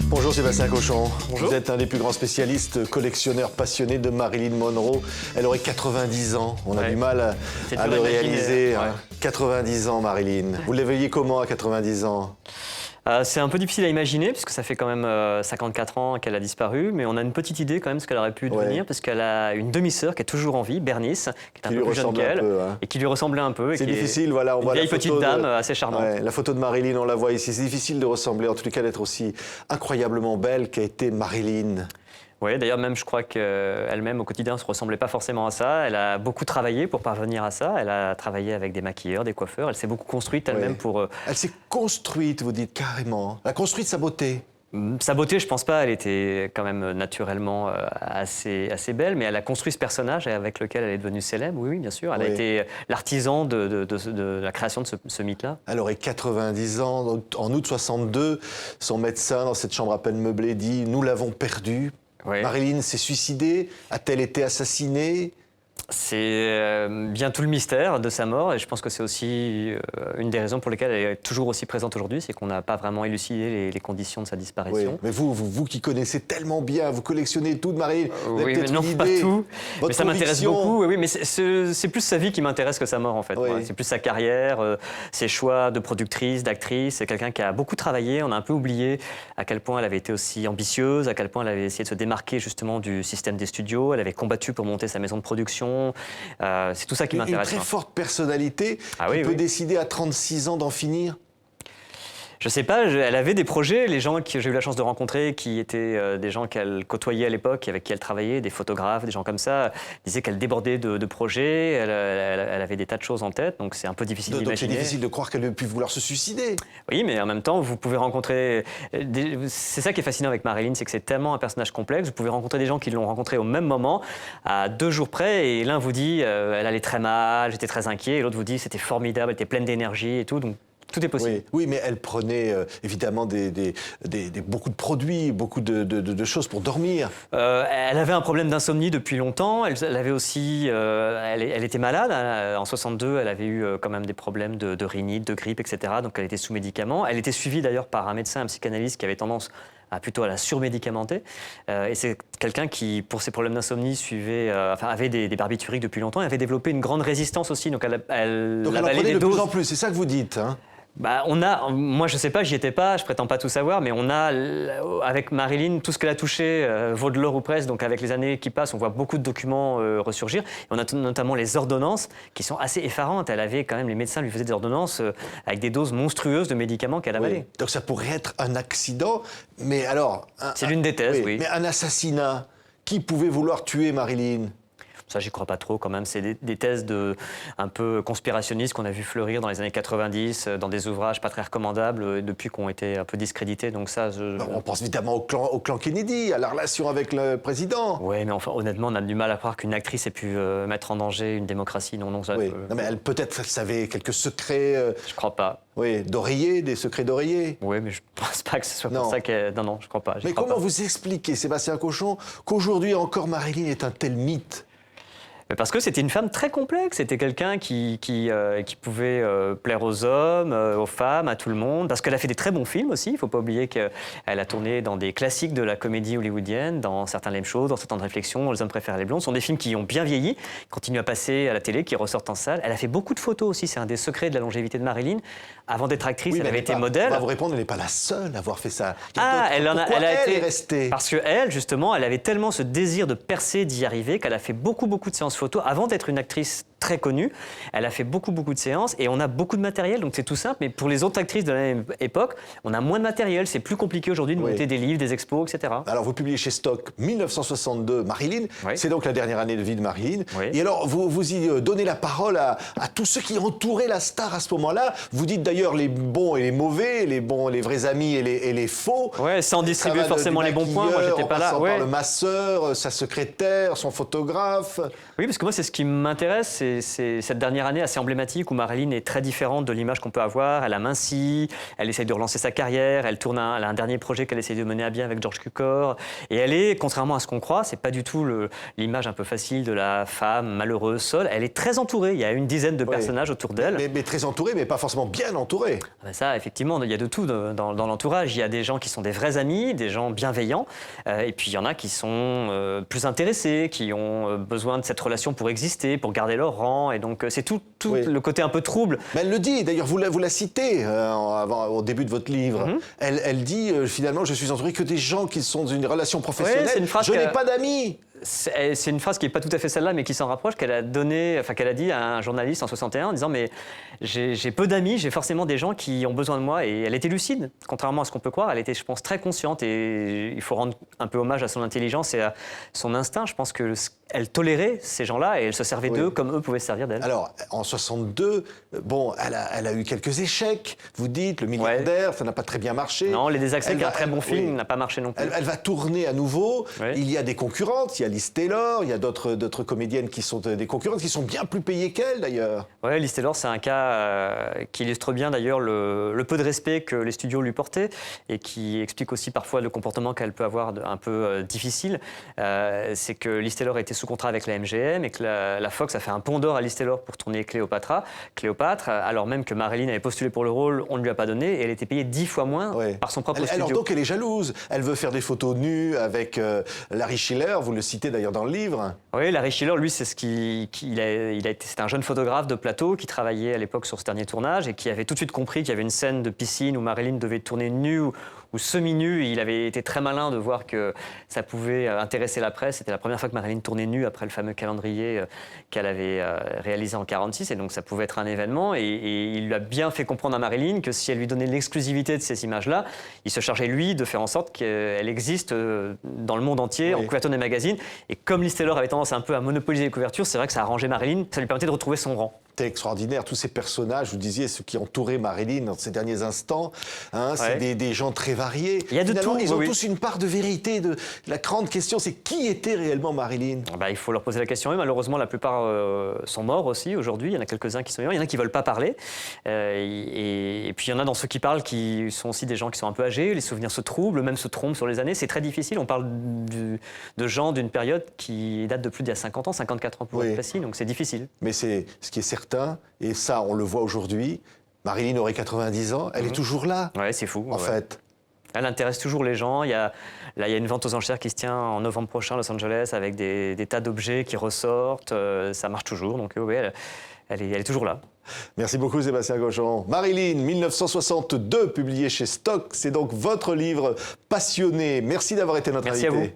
Bonjour Sébastien Cochon. Bonjour. Vous êtes un des plus grands spécialistes, collectionneurs passionnés de Marilyn Monroe. Elle aurait 90 ans. On a du mal à le réaliser. Ouais. 90 ans, Marilyn. Vous l'éveillez comment à 90 ans? C'est un peu difficile à imaginer, puisque ça fait quand même 54 ans qu'elle a disparu, mais on a une petite idée quand même de ce qu'elle aurait pu devenir, parce qu'elle a une demi-sœur qui est toujours en vie, Bernice, qui est un peu plus jeune qu'elle, et qui lui ressemblait un peu. C'est difficile, voilà. On voit une vieille la photo petite dame assez charmante. Ouais, la photo de Marilyn, on la voit ici. C'est difficile de ressembler, en tout cas d'être aussi incroyablement belle qu'a été Marilyn. Oui, d'ailleurs, même je crois qu'elle-même, au quotidien, ne se ressemblait pas forcément à ça. Elle a beaucoup travaillé pour parvenir à ça. Elle a travaillé avec des maquilleurs, des coiffeurs. Elle s'est beaucoup construite elle-même pour... Elle s'est construite, vous dites, carrément. Elle a construit sa beauté. Sa beauté, je pense pas. Elle était quand même naturellement assez belle, mais elle a construit ce personnage avec lequel elle est devenue célèbre. Oui, bien sûr. Elle a été l'artisan de la création de ce mythe-là. Elle aurait 90 ans. En août 62, son médecin, dans cette chambre à peine meublée, dit « Nous l'avons perdue ». Oui. Marilyn s'est suicidée? A-t-elle été assassinée? C'est bien tout le mystère de sa mort, et je pense que c'est aussi une des raisons pour lesquelles elle est toujours aussi présente aujourd'hui, c'est qu'on n'a pas vraiment élucidé les conditions de sa disparition. Oui. Mais vous qui connaissez tellement bien, vous collectionnez tout de Marilyn, vous avez oui, mais non, une pas idée, tout. votre Mais ça m'intéresse conviction. beaucoup. Oui, mais c'est plus sa vie qui m'intéresse que sa mort, en fait. Oui. Ouais, c'est plus sa carrière, ses choix de productrice, d'actrice. C'est quelqu'un qui a beaucoup travaillé. On a un peu oublié à quel point elle avait été aussi ambitieuse, à quel point elle avait essayé de se démarquer justement du système des studios. Elle avait combattu pour monter sa maison de production. C'est tout ça qui m'intéresse. Une très forte personnalité qui peut décider à 36 ans d'en finir. Je sais pas, elle avait des projets, les gens que j'ai eu la chance de rencontrer, qui étaient des gens qu'elle côtoyait à l'époque, avec qui elle travaillait, des photographes, des gens comme ça, disaient qu'elle débordait de projets, elle avait des tas de choses en tête, donc c'est un peu difficile d'imaginer. Donc c'est difficile de croire qu'elle ait pu vouloir se suicider. Oui, mais en même temps, vous pouvez rencontrer... C'est ça qui est fascinant avec Marilyn, c'est que c'est tellement un personnage complexe, vous pouvez rencontrer des gens qui l'ont rencontré au même moment, à 2 jours près, et l'un vous dit elle allait très mal, j'étais très inquiet, et l'autre vous dit c'était formidable, elle était pleine d'énergie et tout, donc tout est possible. Oui, mais elle prenait évidemment beaucoup de produits, beaucoup de choses pour dormir. Elle avait un problème d'insomnie depuis longtemps. Elle avait aussi, elle était malade. En 62, elle avait eu quand même des problèmes de rhinite, de grippe, etc. Donc elle était sous médicaments. Elle était suivie d'ailleurs par un médecin, un psychanalyste qui avait tendance plutôt à la surmédicamenter. Et c'est quelqu'un qui, pour ses problèmes d'insomnie, avait des barbituriques depuis longtemps et avait développé une grande résistance aussi. Donc elle en prenait de plus en plus, c'est ça que vous dites, hein? Moi je sais pas, j'y étais pas, je prétends pas tout savoir, mais on a, avec Marilyn, tout ce qu'elle a touché vaut de l'or ou presque, donc avec les années qui passent, on voit beaucoup de documents ressurgir. Et on a notamment les ordonnances qui sont assez effarantes. Elle avait quand même, les médecins lui faisaient des ordonnances avec des doses monstrueuses de médicaments qu'elle avalait. Donc ça pourrait être un accident, mais alors... C'est l'une des thèses, oui. Mais un assassinat, qui pouvait vouloir tuer Marilyn? Ça, j'y crois pas trop quand même. C'est des thèses un peu conspirationnistes qu'on a vu fleurir dans les années 90, dans des ouvrages pas très recommandables, depuis qu'on été un peu discrédités. Donc ça, On pense évidemment au clan Kennedy, à la relation avec le président. Oui, mais enfin, honnêtement, on a du mal à croire qu'une actrice ait pu mettre en danger une démocratie. Non, ça, oui. Non, mais elle peut-être savait quelques secrets... Je crois pas. Oui, d'oreiller, des secrets d'oreiller. Oui, mais je pense pas que ce soit pour ça qu'elle... Non, je crois pas. Mais comment vous expliquez, Sébastien Cochon, qu'aujourd'hui encore Marilyn est un tel mythe? Parce que c'était une femme très complexe, c'était quelqu'un qui pouvait plaire aux hommes, aux femmes, à tout le monde, parce qu'elle a fait des très bons films aussi. Il ne faut pas oublier qu'elle a tourné dans des classiques de la comédie hollywoodienne, dans certains Lame Show, dans certaines réflexions, Les hommes préfèrent les blondes. Ce sont des films qui ont bien vieilli, qui continuent à passer à la télé, qui ressortent en salle. Elle a fait beaucoup de photos aussi, c'est un des secrets de la longévité de Marilyn. Avant d'être actrice, elle avait été modèle. On va vous répondre, elle n'est pas la seule à avoir fait ça. Elle est restée? Parce qu'elle, justement, elle avait tellement ce désir de percer, d'y arriver, qu'elle a fait beaucoup de séances photos. Avant d'être une actrice très connue, elle a fait beaucoup de séances et on a beaucoup de matériel, donc c'est tout simple. Mais pour les autres actrices de la même époque, on a moins de matériel. C'est plus compliqué aujourd'hui de monter des livres, des expos, etc. Alors vous publiez chez Stock 1962 Marilyn, c'est donc la dernière année de vie de Marilyn. Et alors vous y donnez la parole à tous ceux qui entouraient la star à ce moment-là. Vous dites d'ailleurs les bons et les mauvais, les vrais amis et les faux. Ouais, sans distribuer forcément les bons points. Moi, j'étais pas là. Par le masseur, sa secrétaire, son photographe. Oui, parce que moi, c'est ce qui m'intéresse, c'est cette dernière année assez emblématique où Marilyn est très différente de l'image qu'on peut avoir. Elle a minci, elle essaye de relancer sa carrière, elle a un dernier projet qu'elle essaye de mener à bien avec George Cukor. Et elle est, contrairement à ce qu'on croit, c'est pas du tout l'image un peu facile de la femme malheureuse, seule. Elle est très entourée. Il y a une dizaine de personnages autour d'elle. Mais très entourée, mais pas forcément bien entourée. Ça, effectivement, il y a de tout dans l'entourage. Il y a des gens qui sont des vrais amis, des gens bienveillants. Et puis, il y en a qui sont plus intéressés, qui ont besoin de cette relation pour exister, pour garder leur rang. Et donc, c'est tout le côté un peu trouble. Mais elle le dit, d'ailleurs, vous la citez au début de votre livre. Elle dit, finalement, je suis entourée que des gens qui sont dans une relation professionnelle. Je n'ai pas d'amis. C'est une phrase qui n'est pas tout à fait celle-là, mais qui s'en rapproche, qu'elle a dit à un journaliste en 61 en disant « mais j'ai peu d'amis, j'ai forcément des gens qui ont besoin de moi ». Et elle était lucide, contrairement à ce qu'on peut croire. Elle était, je pense, très consciente et il faut rendre un peu hommage à son intelligence et à son instinct. Je pense qu'elle tolérait ces gens-là et elle se servait d'eux comme eux pouvaient se servir d'elle. Alors, en 62, bon, elle a eu quelques échecs. Vous dites, Le Milliardaire, ça n'a pas très bien marché. Non, Les Désaxés, qui est un très bon film, n'a pas marché non plus. Elle va tourner à nouveau. Il y a des concurrentes, il y a Liz Taylor, il y a d'autres comédiennes qui sont des concurrentes, qui sont bien plus payées qu'elle, d'ailleurs. Oui, Liz Taylor, c'est un cas qui illustre bien, d'ailleurs, le peu de respect que les studios lui portaient et qui explique aussi parfois le comportement qu'elle peut avoir un peu difficile. C'est que Liz Taylor était sous contrat avec la MGM et que la Fox a fait un pont d'or à Liz Taylor pour tourner Cléopâtre, alors même que Marilyn avait postulé pour le rôle, on ne lui a pas donné et elle était payée 10 fois moins par son propre studio. Alors donc elle est jalouse, elle veut faire des photos nues avec Larry Schiller, vous le citez d'ailleurs dans le livre. Oui, Larry Schiller, lui, c'est c'est un jeune photographe de plateau qui travaillait à l'époque sur ce dernier tournage et qui avait tout de suite compris qu'il y avait une scène de piscine où Marilyn devait tourner nue ou semi-nue. Il avait été très malin de voir que ça pouvait intéresser la presse. C'était la première fois que Marilyn tournait nue après le fameux calendrier qu'elle avait réalisé en 1946. Et donc ça pouvait être un événement. Et il lui a bien fait comprendre à Marilyn que si elle lui donnait l'exclusivité de ces images-là, il se chargeait, lui, de faire en sorte qu'elle existe dans le monde entier, en couverture des magazines. Et comme Liz Taylor avait tendance un peu à monopoliser les couvertures, c'est vrai que ça a arrangé Marilyn. Ça lui permettait de retrouver son rang. C'était extraordinaire, tous ces personnages, vous disiez, ceux qui entouraient Marilyn dans ces derniers instants, c'est des gens très variés. Il y a de tout. Ils ont tous une part de vérité. La grande question, c'est qui était réellement Marilyn ? Il faut leur poser la question. Et malheureusement, la plupart sont morts aussi aujourd'hui. Il y en a quelques-uns qui sont vivants. Il y en a qui ne veulent pas parler. Et puis il y en a dans ceux qui parlent qui sont aussi des gens qui sont un peu âgés. Les souvenirs se troublent, même se trompent sur les années. C'est très difficile. On parle de gens d'une période qui date de plus d'il y a 50 ans, 54 ans pour être précis. Donc c'est difficile. Mais c'est ce qui est certain, et ça on le voit aujourd'hui, Marilyn aurait 90 ans, elle est toujours là. Ouais, c'est fou. En fait. Elle intéresse toujours les gens. Il y a une vente aux enchères qui se tient en novembre prochain à Los Angeles avec des tas d'objets qui ressortent. Ça marche toujours. Donc oui, elle est toujours là. Merci beaucoup Sébastien Gauchon. Marilyn, 1962, publié chez Stock. C'est donc votre livre passionné. Merci d'avoir été notre invité. Merci à vous.